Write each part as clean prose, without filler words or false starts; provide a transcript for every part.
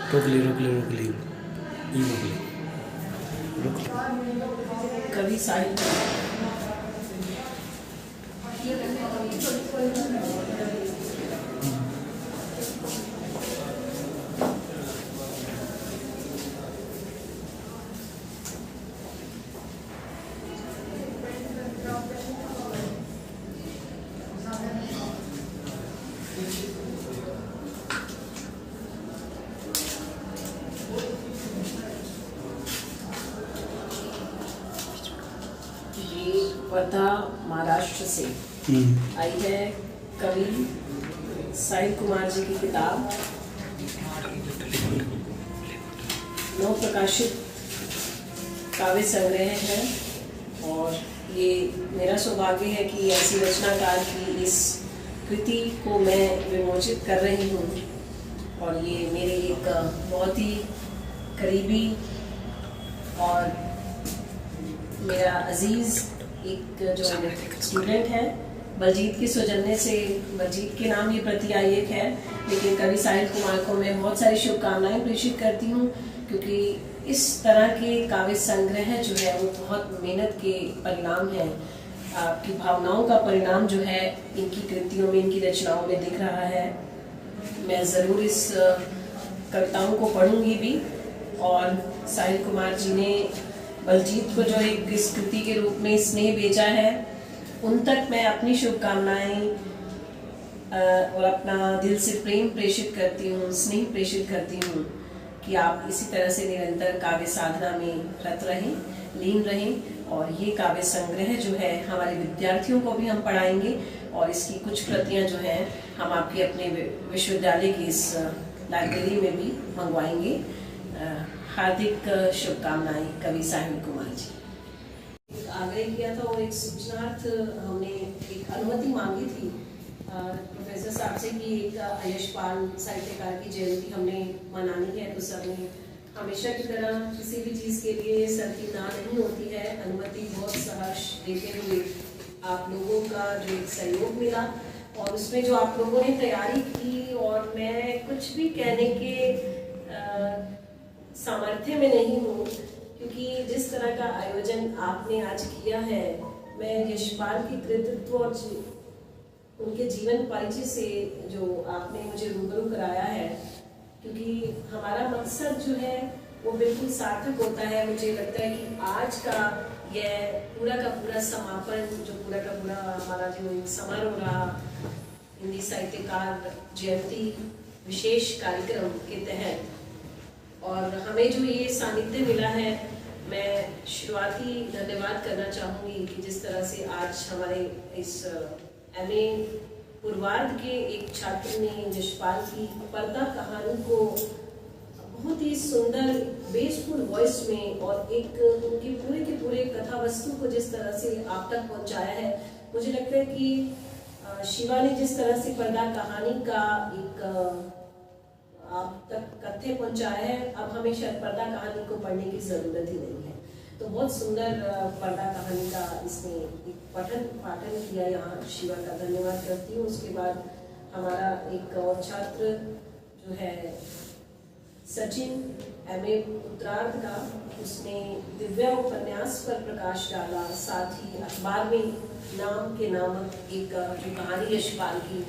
रोक ली कवि साहिल वर्धा महाराष्ट्र से आई है कवि साहिल कुमार जी की किताब नव प्रकाशित काव्य संग्रह है। और ये मेरा सौभाग्य है कि ऐसी रचनाकार की इस कृति को मैं विमोचित कर रही हूँ। और ये मेरे एक बहुत ही करीबी और मेरा अजीज एक जो स्टूडेंट है बलजीत के सौजन्य से, बलजीत के नाम ये प्रतियायक है, लेकिन कवि साहिल कुमार को मैं बहुत सारी शुभकामनाएं प्रेषित करती हूँ, क्योंकि इस तरह के काव्य संग्रह जो है वो बहुत मेहनत के परिणाम है। आपकी भावनाओं का परिणाम जो है इनकी कृतियों में, इनकी रचनाओं में दिख रहा है। मैं ज़रूर इस कविताओं को पढ़ूंगी भी। और साहिल कुमार जी ने बलजीत को जो एक इस कृति के रूप में स्नेह भेजा है, उन तक मैं अपनी शुभकामनाएं और अपना दिल से प्रेम प्रेषित करती हूँ, स्नेह प्रेषित करती हूँ कि आप इसी तरह से निरंतर काव्य साधना में रत रहें, लीन रहें। और ये काव्य संग्रह जो है हमारे विद्यार्थियों को भी हम पढ़ाएंगे और इसकी कुछ प्रतियां जो हैं हम आपके अपने विश्वविद्यालय की इस लाइब्रेरी में भी मंगवाएंगे। हार्दिक शुभकामनाएं कवि साहिल कुमार जी। आग्रह किया था और एक सूचनार्थ हमने एक अनुमति मांगी थी प्रोफेसर साहब से कि एक यशपाल साहित्यकार की जयंती हमने मनानी है, तो सर ने हमेशा की तरह किसी भी चीज़ के लिए सर की ना नहीं होती है। अनुमति बहुत सहर्ष देते हुए आप लोगों का जो एक सहयोग मिला और उसमें जो आप लोगों ने तैयारी की, और मैं कुछ भी कहने के सामर्थ्य में नहीं हूँ, क्योंकि जिस तरह का आयोजन आपने आज किया है, मैं यशपाल की कृतित्व और उनके जीवन परिचय से जो आपने मुझे रूबरू कराया है, क्योंकि हमारा मकसद जो है वो बिल्कुल सार्थक होता है। मुझे लगता है कि आज का यह पूरा का पूरा समापन, जो पूरा का पूरा हमारा जो एक समारोह रहा हिंदी साहित्यकार जयंती विशेष कार्यक्रम के तहत, और हमें जो ये सानिध्य मिला है, मैं शुरुआती धन्यवाद करना चाहूँगी कि जिस तरह से आज हमारे इस MA पूर्वार्ध के एक छात्र ने यशपाल की पर्दा कहानी को बहुत ही सुंदर बेसफुल वॉइस में और एक उनकी पूरे के पूरे कथा वस्तु को जिस तरह से आप तक पहुंचाया है, मुझे लगता है कि शिवा ने जिस तरह से पर्दा कहानी का एक आप तक कथ्य पहुंचाया है, अब हमें शायद पर्दा कहानी को पढ़ने की जरूरत ही नहीं है। तो बहुत सुंदर पर्दा कहानी का इसने एक पाठन किया, यहाँ शिवा का धन्यवाद करती हूँ। उसके बाद हमारा एक और छात्र जो है सचिन MA उत्तरार्ध का, उसने दिव्या उपन्यास पर प्रकाश डाला, साथ ही अखबार में नाम के नामक एक जो कहानी यशपाल की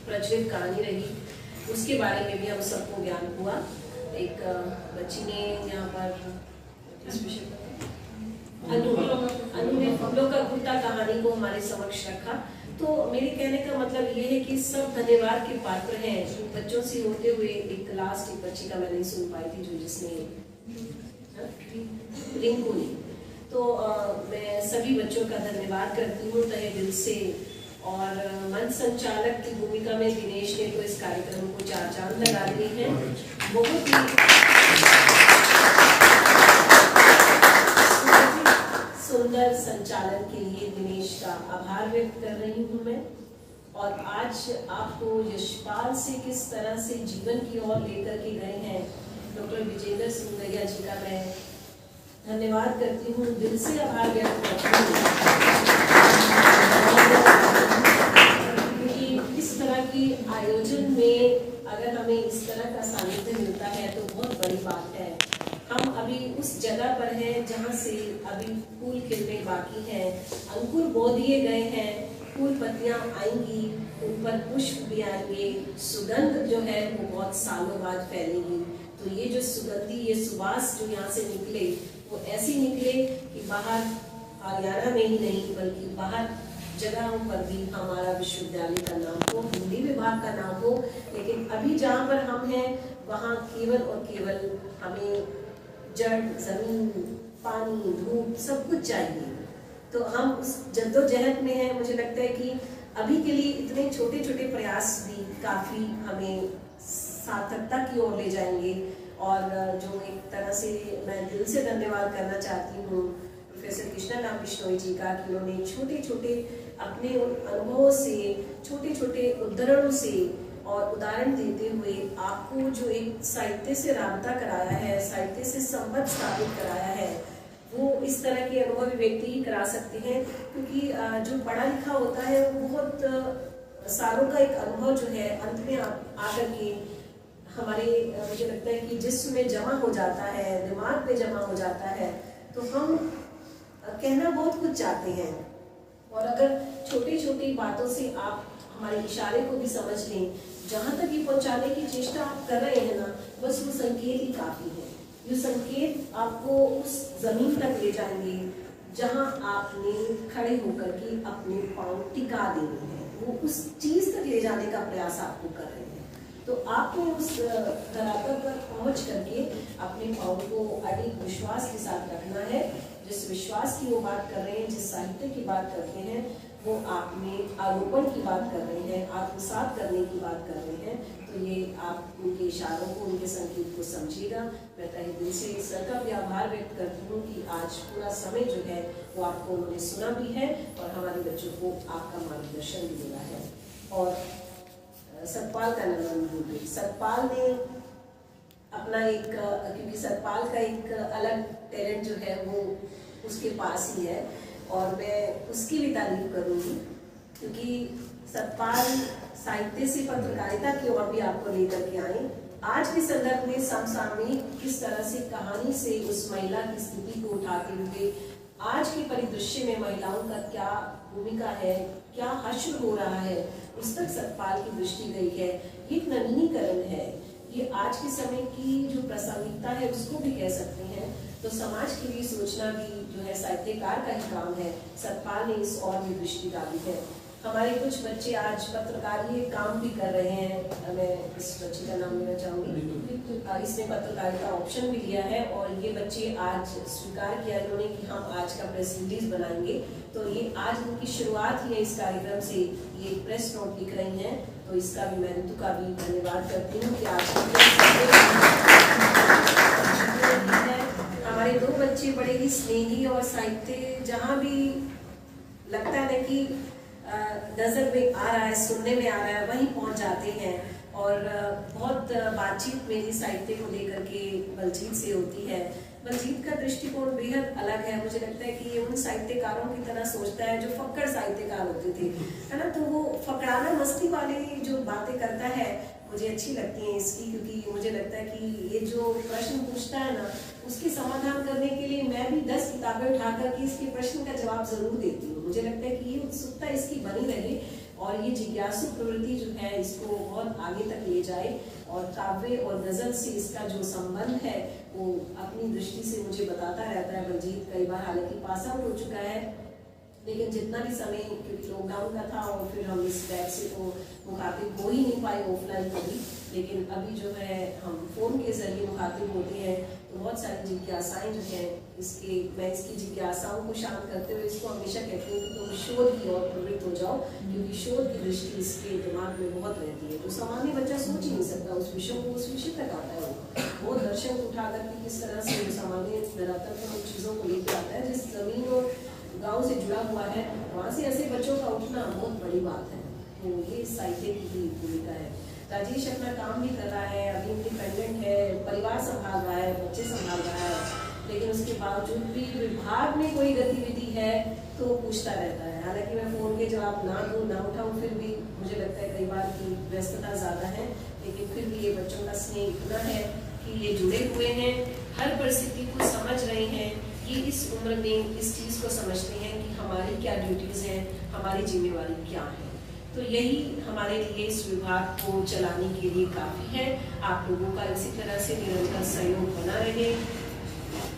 प्रचलित कहानी रही, उसके बारे में भी हम सबको ज्ञान हुआ। एक बच्ची ने यहाँ पर अनु ने फूलों का गुट्टा कहानी को हमारे समक्ष रखा। तो मेरे कहने का मतलब ये है कि सब धन्यवाद के पात्र हैं। बच्चों से होते हुए एक लास्ट एक बच्ची का मैं नहीं सुन पाई थी, जो जिसने रिंकू ने, तो मैं सभी बच्चों का धन्यवाद करती हूँ तहे दिल से। और मंच संचालक की भूमिका में दिनेश ने तो इस कार्यक्रम को 4 चांद लगा दिए हैं। बहुत ही सुंदर संचालन के लिए दिनेश का आभार व्यक्त कर रही हूँ मैं। और आज आपको यशपाल से किस तरह से जीवन की ओर लेकर के गए हैं डॉक्टर विजेंद्र सिंह दहिया जी का मैं धन्यवाद करती हूँ, दिल से आभार व्यक्त करती हूँ। क्योंकि इस तरह की आयोजन में अगर हमें इस तरह का सानिध्य मिलता है तो बहुत बड़ी बात है। हम अभी उस जगह पर हैं जहाँ से अभी फूल खिलने बाकी हैं, अंकुर बो दिए गए हैं, फूल पत्तियाँ आएंगी, उन पर पुष्प भी आएंगे, सुगंध जो है वो बहुत सालों बाद फैलेगी। तो ये जो सुगंधी, ये सुवास जो यहाँ से निकले वो ऐसी निकले कि बाहर हरियाणा में ही नहीं बल्कि बाहर जगहों पर भी हमारा विश्वविद्यालय का नाम हो, हिंदी विभाग का नाम हो। लेकिन अभी जहाँ पर हम हैं वहाँ केवल और केवल हमें जड़, जमीन, पानी, धूप सब कुछ चाहिए। तो हम उस जद्दोजहद में हैं। मुझे लगता है कि अभी के लिए इतने छोटे छोटे प्रयास भी काफ़ी हमें सार्थकता की ओर ले जाएंगे। और जो एक तरह से मैं दिल से धन्यवाद करना चाहती हूँ प्रोफेसर कृष्णाराम बिश्नोई जी का, कि उन्होंने छोटे छोटे अपने उन अनुभवों से, छोटे छोटे उद्धरणों से और उदाहरण देते हुए आपको जो एक साहित्य से राबता कराया है, साहित्य से संबंध स्थापित कराया है, वो इस तरह के अनुभवी व्यक्ति ही करा सकते हैं। क्योंकि जो पढ़ा लिखा होता है वो बहुत सालों का एक अनुभव जो है अंत में आकर के हमारे, मुझे लगता है कि जिस्म में जमा हो जाता है, दिमाग में जमा हो जाता है। तो हम कहना बहुत कुछ चाहते हैं, और अगर छोटी छोटी बातों से आप हमारे इशारे को भी समझ लें, जहाँ तक ये पहुँचाने की चेष्टा आप कर रहे हैं ना, बस वो संकेत ही काफ़ी है। ये संकेत आपको उस जमीन तक ले जाएंगे जहाँ आपने खड़े होकर के अपने पाँव टिका देने हैं, वो उस चीज़ तक ले जाने का प्रयास आपको कर रहे हैं। तो आपको उस धरातल पर पहुँच करके अपने पाँव को अडिग विश्वास के साथ रखना है। जिस विश्वास की वो बात कर रहे हैं, जिस साहित्य की बात करते हैं, वो आप में आरोपण की बात कर रहे हैं, आत्मसात करने की बात कर रहे हैं। तो ये आप उनके इशारों को, उनके संकेत को समझिएगा। मैं तहे दिल से सर का भी आभार व्यक्त करती हूँ कि आज पूरा समय जो है वो आपको उन्होंने सुना भी है और हमारे बच्चों को आपका मार्गदर्शन भी मिला है। और सतपाल का नाम, सतपाल ने अपना एक, क्योंकि सतपाल का एक अलग टैलेंट जो है वो उसके पास ही है, और मैं उसकी भी तारीफ करूँगी, क्योंकि सतपाल साहित्य से पत्रकारिता की ओर भी आपको लेकर के आए। आज के संदर्भ में समसामयिक किस तरह से कहानी से उस महिला की स्थिति को उठाते हुए आज के परिदृश्य में महिलाओं का क्या भूमिका है, क्या हश्र हो रहा है, उस तक सतपाल की दृष्टि गई है। ये एक नवीनीकरण है, ये आज के समय की जो प्रासंगिकता है उसको भी कह सकते हैं। तो समाज के लिए सोचना भी जो है साहित्यकार का ही काम है। सतपाल ने इस और भी दृष्टि डाली है। हमारे कुछ बच्चे आज पत्रकारीय काम भी कर रहे हैं। मैं इस बच्चे का नाम लेना चाहूँगी, इसने पत्रकारिता ऑप्शन भी लिया है, और ये बच्चे आज स्वीकार किया इन्होंने कि हम आज का प्रेस रिलीज बनाएंगे। तो ये आज उनकी शुरुआत ही है इस कार्यक्रम से, ये प्रेस नोट लिख रही हैं। तो इसका भी मैं ऋतु का भी धन्यवाद करती हूँ कि आज हमारे दो बच्चे बड़े ही स्नेही और साहित्य जहाँ भी लगता है ना कि नजर में आ रहा है, सुनने में आ रहा है, वहीं पहुंच जाते हैं। और बहुत बातचीत मेरी साहित्य को लेकर के बलजीत से होती है। बलजीत का दृष्टिकोण बेहद अलग है। मुझे लगता है कि ये उन साहित्यकारों की तरह सोचता है जो फक्कड़ साहित्यकार होते थे, है ना। तो वो फकड़ाना मस्ती वाली जो बातें करता है मुझे अच्छी लगती हैं इसकी, क्योंकि मुझे लगता है कि ये जो प्रश्न पूछता है ना, उसके समाधान करने के लिए मैं भी 10 किताबें उठा करके इसके प्रश्न का जवाब जरूर देती हूँ। मुझे लगता है कि ये उत्सुकता इसकी बनी रहे और ये जिज्ञासु प्रवृत्ति जो है इसको बहुत आगे तक ले जाए, और काव्य और गजल से इसका जो संबंध है वो अपनी दृष्टि से मुझे बताता रहता है। बलजीत कई बार हालांकि पास आउट हो चुका है, लेकिन जितना भी समय, क्योंकि लॉकडाउन का था और फिर हम इस बैच से तो मुखातिब हो ही नहीं पाए ऑफलाइन कभी, लेकिन अभी जो है हम फ़ोन के जरिए मुखातिब होते हैं। तो बहुत सारी जिज्ञासाएँ जो हैं इसके, मैं इसकी जिज्ञासाओं को शांत करते हुए इसको हमेशा कहती हूँ कि तुम शोध की ओर प्रवृत्त हो जाओ, क्योंकि शोध की दृष्टि इसके दिमाग में बहुत रहती है। तो सामान्य बच्चा सोच ही नहीं सकता उस विषय को, उस विषय तक आता है वो दर्शन को उठा करके किस तरह से सामान्य धरातल पर उन चीज़ों को लेकर आता है जिस जमीन और गांव से जुड़ा हुआ है, वहाँ से ऐसे बच्चों का उठना बहुत बड़ी बात है। तो ये साहित्य की भी भूमिका है। राजेश अपना काम भी कर रहा है, अभी इंडिपेंडेंट है, परिवार संभाल रहा है, बच्चे संभाल रहा है, लेकिन उसके बावजूद भी विभाग में कोई गतिविधि है तो पूछता रहता है। हालांकि मैं फ़ोन के जवाब ना दूँ ना उठाऊँ, फिर भी मुझे लगता है कई बार की व्यस्तता ज़्यादा है, लेकिन फिर भी ये बच्चों का स्नेह इतना है कि ये जुड़े हुए हैं, हर परिस्थिति को समझ रहे हैं। ये इस उम्र में इस चीज़ को समझते हैं कि हमारी क्या ड्यूटीज़ हैं, हमारी जिम्मेवारी क्या है। तो यही हमारे लिए इस विभाग को चलाने के लिए काफ़ी है। आप लोगों का इसी तरह से निरंतर सहयोग बना रहे।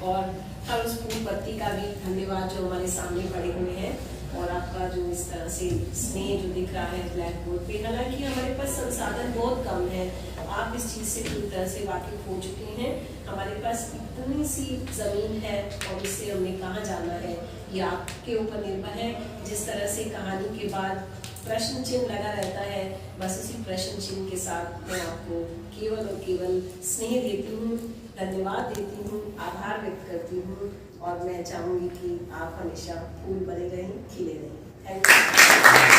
और हर उस फूल पत्ती का भी धन्यवाद जो हमारे सामने पड़े हुए हैं, और आपका जो इस तरह से स्नेह जो दिख रहा है ब्लैक बोर्ड पे। हालांकि हमारे पास संसाधन बहुत कम है, आप इस चीज़ से पूरी तरह से वाकिफ हो चुके हैं। हमारे पास इतनी सी ज़मीन है और इससे हमने कहाँ जाना है ये आपके ऊपर निर्भर है। जिस तरह से कहानी के बाद प्रश्न चिन्ह लगा रहता है, बस उसी प्रश्न चिन्ह के साथ मैं आपको केवल और केवल स्नेह देती हूँ, धन्यवाद देती हूँ, आभार व्यक्त करती हूँ। और मैं चाहूँगी कि आप हमेशा फूल बने रहें, खिले रहें। Thank you.